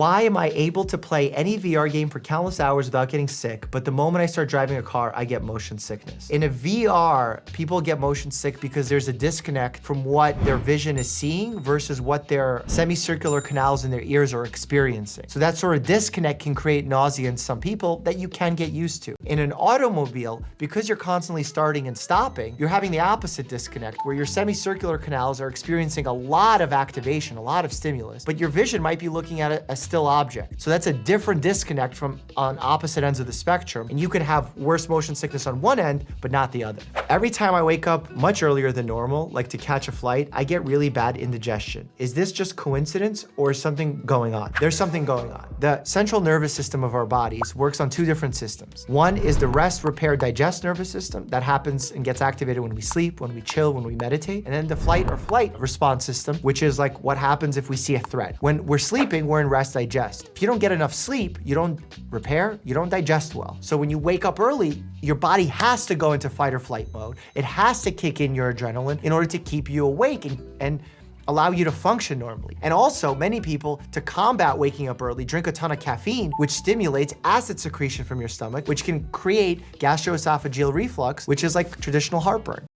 Why am I able to play any VR game for countless hours without getting sick, but the moment I start driving a car, I get motion sickness? In a VR, people get motion sick because there's a disconnect from what their vision is seeing versus what their semicircular canals in their ears are experiencing. So that sort of disconnect can create nausea in some people that you can get used to. In an automobile, because you're constantly starting and stopping, you're having the opposite disconnect where your semicircular canals are experiencing a lot of activation, a lot of stimulus, but your vision might be looking at a still object. So that's a different disconnect from on opposite ends of the spectrum. And you could have worse motion sickness on one end, but not the other. Every time I wake up much earlier than normal, like to catch a flight, I get really bad indigestion. Is this just coincidence or is something going on? There's something going on. The central nervous system of our bodies works on two different systems. One is the rest, repair, digest nervous system that happens and gets activated when we sleep, when we chill, when we meditate. And then the flight or flight response system, which is like what happens if we see a threat. When we're sleeping, we're in rest digest. If you don't get enough sleep, you don't repair, you don't digest well. So when you wake up early, your body has to go into fight or flight mode. It has to kick in your adrenaline in order to keep you awake and allow you to function normally. And also, many people, to combat waking up early, drink a ton of caffeine, which stimulates acid secretion from your stomach, which can create gastroesophageal reflux, which is like traditional heartburn.